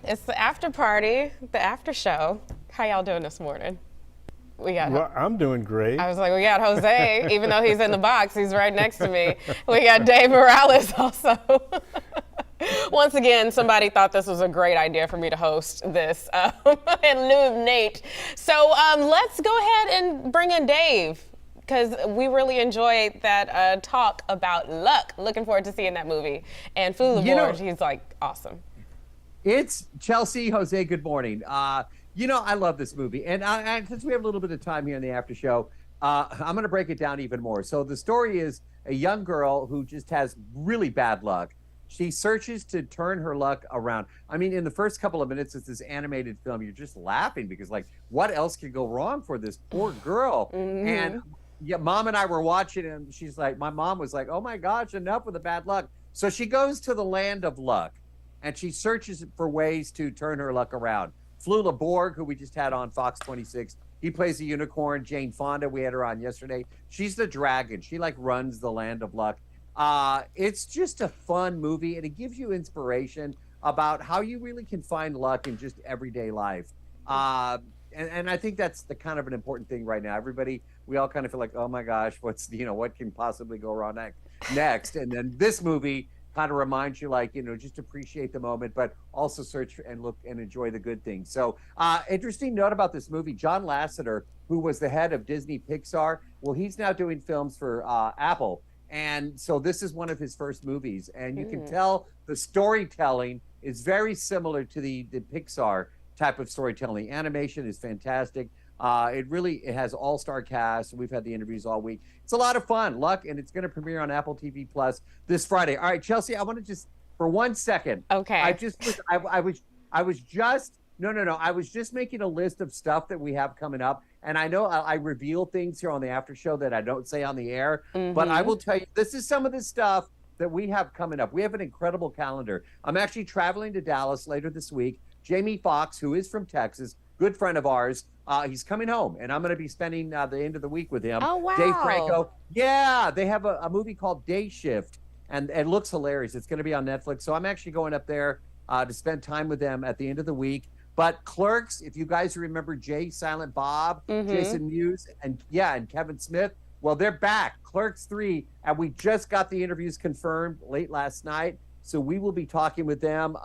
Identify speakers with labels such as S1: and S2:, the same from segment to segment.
S1: It's the after party, the after show. How y'all doing this morning? We got.
S2: Well, I'm doing great.
S1: I was like, we got Jose, even though he's in the box, he's right next to me. We got Dave Morales also. Once again, somebody thought this was a great idea for me to host this in lieu of Nate. So let's go ahead and bring in Dave, because we really enjoyed that talk about Luck. Looking forward to seeing that movie. And Food Lord, he's like, awesome.
S3: It's Chelsea, Jose, good morning. I love this movie. And since we have a little bit of time here in the after show, I'm going to break it down even more. So the story is a young girl who just has really bad luck. She searches to turn her luck around. I mean, in the first couple of minutes, it's this animated film. You're just laughing because, like, what else could go wrong for this poor girl?
S1: Mm-hmm.
S3: And yeah, Mom and I were watching, and she's like, my mom was like, oh my gosh, enough with the bad luck. So she goes to the land of luck, and she searches for ways to turn her luck around. Flula Borg, who we just had on Fox 26, he plays the unicorn. Jane Fonda, we had her on yesterday. She's the dragon. She like runs the land of luck. It's just a fun movie, and it gives you inspiration about how you really can find luck in just everyday life. And I think that's the kind of an important thing right now. Everybody, we all kind of feel like, oh my gosh, what can possibly go wrong next? And then this movie kind of reminds you, like, just appreciate the moment, but also search and look and enjoy the good things. So interesting note about this movie, John Lasseter, who was the head of Disney Pixar, well, he's now doing films for Apple. And so this is one of his first movies. And you can tell the storytelling is very similar to the Pixar type of storytelling. The animation is fantastic. It has all-star cast. We've had the interviews all week. It's a lot of fun. Luck, and it's going to premiere on Apple TV Plus this Friday. All right, Chelsea, I want to just, for 1 second.
S1: Okay.
S3: I was just making a list of stuff that we have coming up. And I know I reveal things here on the after show that I don't say on the air, but I will tell you, this is some of the stuff that we have coming up. We have an incredible calendar. I'm actually traveling to Dallas later this week. Jamie Foxx, who is from Texas, good friend of ours, he's coming home, and I'm going to be spending the end of the week with him.
S1: Oh, wow.
S3: Dave Franco. Yeah, they have a movie called Day Shift, and it looks hilarious. It's going to be on Netflix, so I'm actually going up there to spend time with them at the end of the week. But Clerks, if you guys remember Jay Silent Bob, Jason Mewes, and Kevin Smith, well, they're back. Clerks 3, and we just got the interviews confirmed late last night. So we will be talking with them.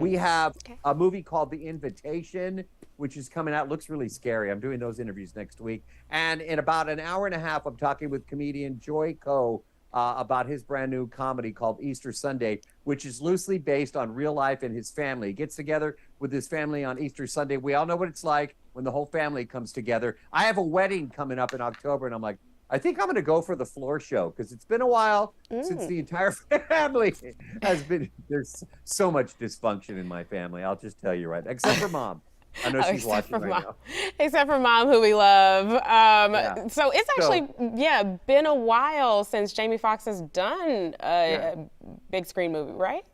S3: We have a movie called The Invitation, which is coming out. Looks really scary. I'm doing those interviews next week. And in about an hour and a half, I'm talking with comedian Joy Coe about his brand new comedy called Easter Sunday, which is loosely based on real life and his family. He gets together with his family on Easter Sunday. We all know what it's like when the whole family comes together. I have a wedding coming up in October, and I'm like, I think I'm going to go for the floor show because it's been a while since the entire family has been. There's so much dysfunction in my family. I'll just tell you right, except for Mom. I know she's watching right now.
S1: Except for Mom, who we love. So it's actually, been a while since Jamie Foxx has done a big screen movie, right?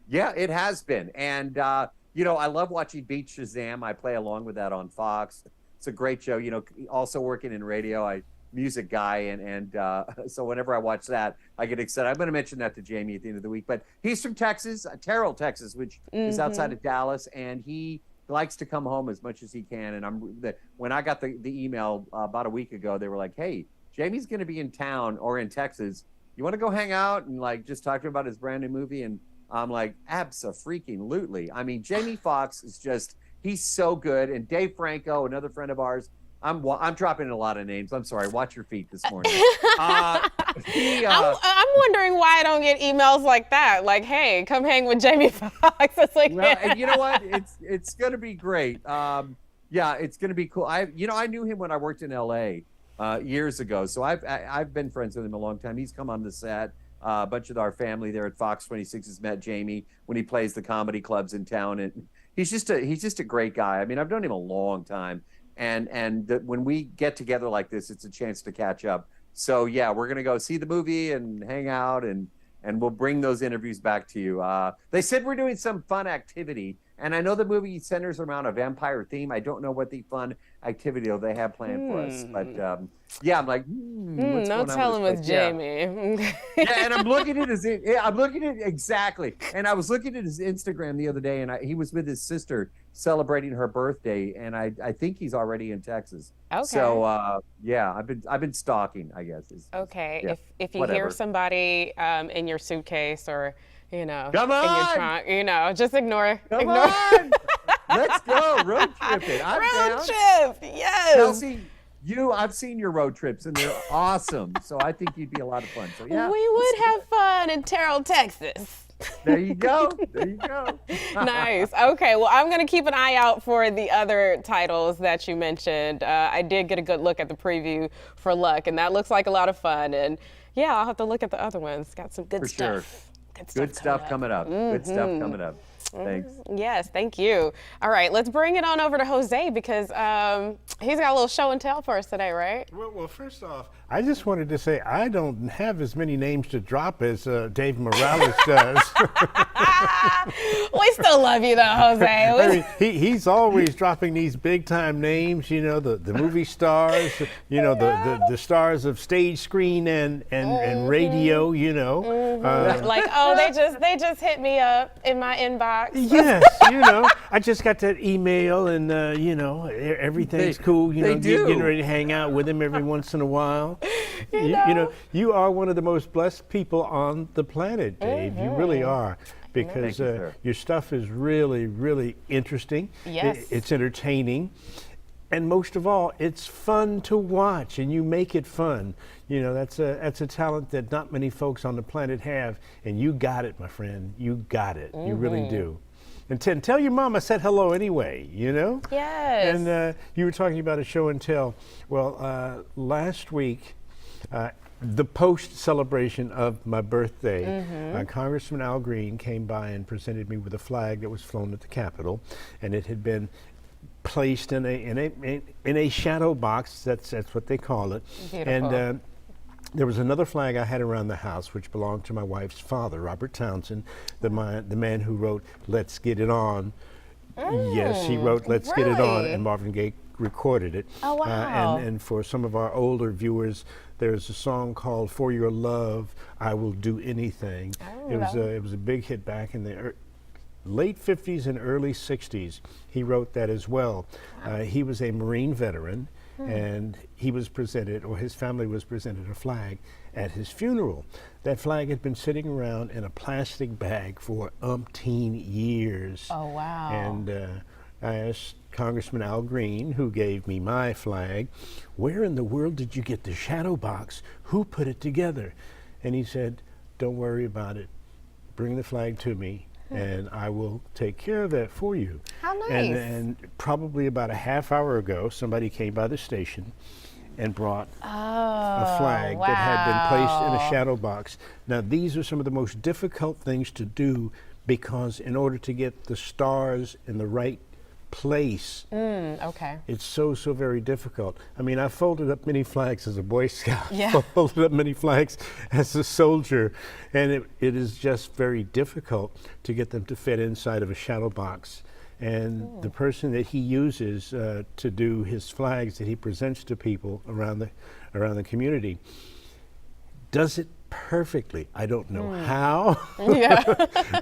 S3: Yeah, it has been. And, I love watching Beat Shazam. I play along with that on Fox. It's a great show. Also working in radio, music guy. And so whenever I watch that, I get excited. I'm going to mention that to Jamie at the end of the week. But he's from Texas, Terrell, Texas, which is outside of Dallas. And he likes to come home as much as he can. And when I got the email about a week ago, they were like, hey, Jamie's going to be in town or in Texas. You want to go hang out and like just talk to him about his brand new movie? And I'm like, abso-freaking-lutely. I mean, Jamie Foxx is just, he's so good. And Dave Franco, another friend of ours, I'm dropping a lot of names. I'm sorry. Watch your feet this morning.
S1: I'm wondering why I don't get emails like that. Like, hey, come hang with Jamie Foxx. It's like,
S3: well, and you know what? It's going to be great. It's going to be cool. I knew him when I worked in LA years ago. So I've been friends with him a long time. He's come on the set. A bunch of our family there at Fox 26 has met Jamie when he plays the comedy clubs in town. And he's just a great guy. I mean, I've known him a long time. And when we get together like this, it's a chance to catch up. So yeah, we're gonna go see the movie and hang out, and we'll bring those interviews back to you. They said we're doing some fun activity, And I know the movie centers around a vampire theme. I don't know what the fun activity they have planned for us. But yeah, I'm like, what's
S1: no
S3: going on
S1: telling
S3: with
S1: with
S3: this place?
S1: Jamie.
S3: Yeah, and I'm looking at his. Yeah, I'm looking at exactly. And I was looking at his Instagram the other day, and he was with his sister celebrating her birthday, and I think he's already in Texas.
S1: Okay.
S3: So yeah, I've been stalking, I guess.
S1: Okay.
S3: Yeah,
S1: If you hear
S3: whatever.
S1: somebody in your suitcase or
S3: Come
S1: in your
S3: on,
S1: trunk, just ignore.
S3: come
S1: Ignore.
S3: on, let's go road tripping. I'm
S1: Road
S3: down.
S1: trip. Yes.
S3: Kelsey, I've seen your road trips and they're awesome. So I think you'd be a lot of fun. So yeah,
S1: We would have fun in Terrell, Texas.
S3: there you go. There you go.
S1: Nice. Okay. Well, I'm going to keep an eye out for the other titles that you mentioned. I did get a good look at the preview for Luck, and that looks like a lot of fun. And yeah, I'll have to look at the other ones. Got some good
S3: For
S1: stuff.
S3: sure.
S1: Good stuff
S3: coming up. Good stuff coming up. Thanks.
S1: Yes, thank you. All right, let's bring it on over to Jose because he's got a little show and tell for us today, right?
S2: Well, first off, I just wanted to say I don't have as many names to drop as Dave Morales does.
S1: We still love you though, Jose.
S2: I mean, he's always dropping these big time names, the movie stars, the stars of stage, screen, and radio,
S1: Like, oh, they just hit me up in my inbox.
S2: Yes, I just got that email and, everything's cool, getting ready to hang out with him every once in a while. You are one of the most blessed people on the planet, Dave. You really are. Because your stuff is really, really interesting.
S1: Yes.
S2: It's entertaining. And most of all, it's fun to watch, and you make it fun. That's a talent that not many folks on the planet have, and you got it, my friend. You got it. You really do. And tell your mom I said hello anyway,
S1: Yes.
S2: And you were talking about a show and tell. Well, last week, the post-celebration of my birthday, Congressman Al Green came by and presented me with a flag that was flown at the Capitol, and it had been placed in a shadow box. That's what they call it.
S1: Beautiful.
S2: And there was another flag I had around the house, which belonged to my wife's father, Robert Townsend, the man who wrote "Let's Get It On." Yes, he wrote "Let's Get It On," and Marvin Gaye recorded it.
S1: Oh wow!
S2: And for some of our older viewers, there's a song called "For Your Love, I Will Do Anything." It was a big hit back in the late 50s and early 60s. He wrote that as well. He was a Marine veteran, and he was presented, or his family was presented, a flag at his funeral. That flag had been sitting around in a plastic bag for umpteen years.
S1: Oh wow!
S2: And I asked Congressman Al Green, who gave me my flag, where in the world did you get the shadow box? Who put it together? And he said, don't worry about it. Bring the flag to me, and I will take care of that for you.
S1: How nice.
S2: And probably about a half hour ago, somebody came by the station and brought a flag that had been placed in a shadow box. Now, these are some of the most difficult things to do because in order to get the stars in the right place,
S1: okay.
S2: it's so very difficult. I mean, I folded up many flags as a Boy Scout,
S1: Yeah.
S2: folded up many flags as a soldier, and it is just very difficult to get them to fit inside of a shadow box. And the person that he uses to do his flags that he presents to people around the community does it perfectly. I don't know how,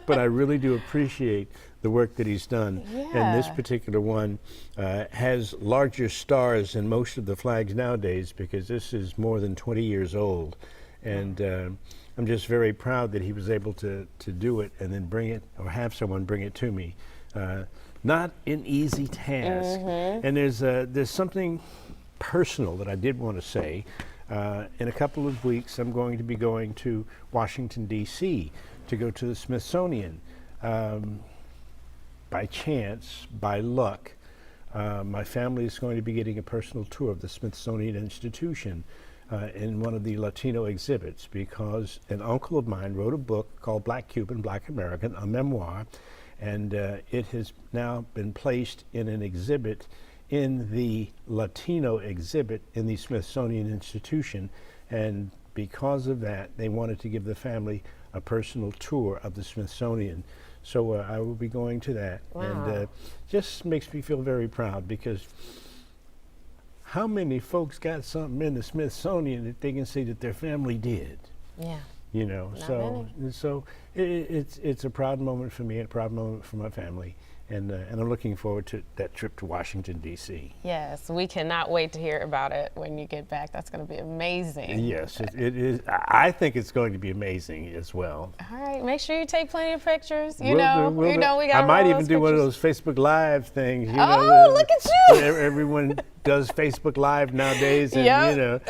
S2: but I really do appreciate the work that he's done. And this particular one has larger stars than most of the flags nowadays because this is more than 20 years old. And I'm just very proud that he was able to do it and then bring it, or have someone bring it to me. Not an easy task. And there's something personal that I did want to say. In a couple of weeks, I'm going to be going to Washington, D.C. to go to the Smithsonian. By chance, by luck, my family is going to be getting a personal tour of the Smithsonian Institution in one of the Latino exhibits because an uncle of mine wrote a book called Black Cuban, Black American, a memoir, and it has now been placed in an exhibit in the Latino exhibit in the Smithsonian Institution, and because of that, they wanted to give the family a personal tour of the Smithsonian. So I will be going to that.
S1: Wow.
S2: And just makes me feel very proud, because how many folks got something in the Smithsonian that they can say that their family did?
S1: Yeah.
S2: You know, so it's a proud moment for me, and a proud moment for my family, and I'm looking forward to that trip to Washington, D.C.
S1: Yes, we cannot wait to hear about it when you get back. That's going to be amazing.
S2: Yes, it is. I think it's going to be amazing as well.
S1: All right, make sure you take plenty of pictures. You
S2: Will
S1: know,
S2: do, will
S1: you
S2: do.
S1: know, we got.
S2: I might even do one of those Facebook Live things. You know,
S1: look at you!
S2: Everyone does Facebook Live nowadays, and
S1: Yep,
S2: you know,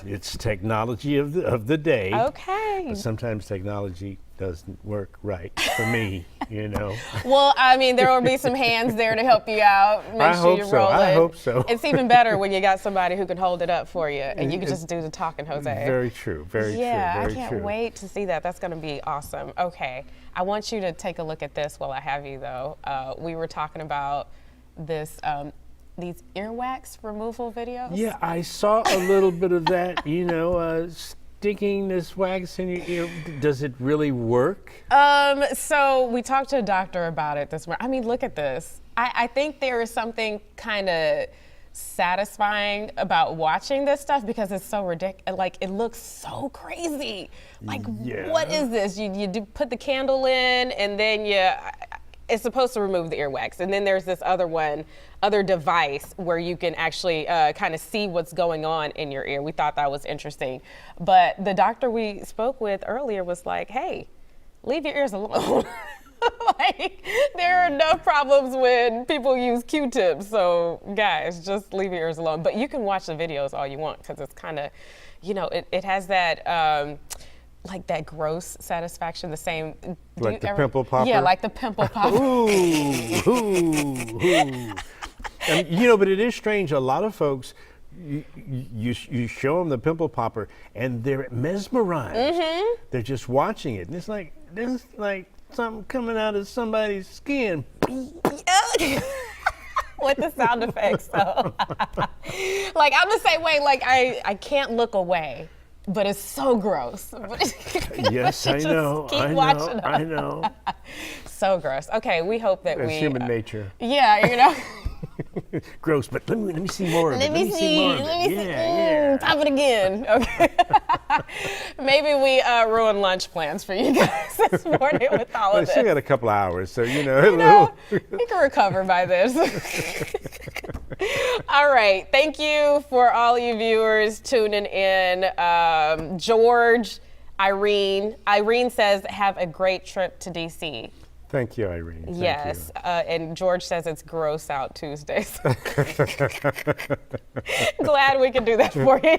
S2: it's technology of the day.
S1: Okay.
S2: But sometimes technology doesn't work right for me, you know.
S1: Well, I mean, there will be some hands there to help you out. Make sure you roll it.
S2: I hope so.
S1: It's even better when you got somebody who can hold it up for you, and you can just do the talking, Jose.
S2: Very true. Very true.
S1: Yeah,
S2: very
S1: I can't
S2: true.
S1: wait to see that. That's going to be awesome. Okay, I want you to take a look at this while I have you, though. We were talking about this. These earwax removal videos.
S2: Yeah, I saw a little bit of that. You know, sticking this wax in your ear. Does it really work?
S1: So we talked to a doctor about it this morning. I mean, look at this. I think there is something kind of satisfying about watching this stuff, because it's so ridiculous. Like, it looks so crazy. Like, what is this? You do put the candle in, and then it's supposed to remove the earwax. And then there's this other device where you can actually kind of see what's going on in your ear. We thought that was interesting. But the doctor we spoke with earlier was like, hey, leave your ears alone. Like, there are enough problems when people use Q-tips. So guys, just leave your ears alone. But you can watch the videos all you want, because it's kind of, you know, it has that, like that gross satisfaction, the same.
S2: Like the pimple popper?
S1: Yeah, like the pimple popper.
S2: Ooh. And, you know, but it is strange. A lot of folks, you show them the pimple popper, and they're mesmerized. Mm-hmm. They're just watching it, and it's like, there's like something coming out of somebody's skin.
S1: With the sound effects, though. Like, I'm the same way. Like, I can't look away, but it's so gross.
S2: Yes, I know.
S1: Keep
S2: I
S1: watching
S2: know. I know.
S1: So gross. Okay, we hope that
S2: That's human nature.
S1: Yeah, you know.
S2: Gross, but let me see more of it.
S1: Let me see more of it. Let me see.
S2: Yeah.
S1: Top it again. Okay. Maybe we ruined lunch plans for you guys this morning with all of this.
S2: Still got a couple of hours, so you know.
S1: We can recover by this. All right. Thank you for all you viewers tuning in. George, Irene. Irene says, have a great trip to D.C.
S2: Thank you, Irene. Thank
S1: Yes,
S2: you.
S1: and George says it's gross out Tuesdays. Glad we could do that for you.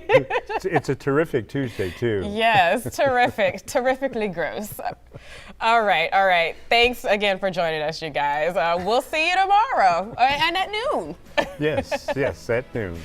S2: It's a terrific Tuesday, too.
S1: Yes, terrific, terrifically gross. All right. Thanks again for joining us, you guys. We'll see you tomorrow and at noon.
S2: Yes, at noon.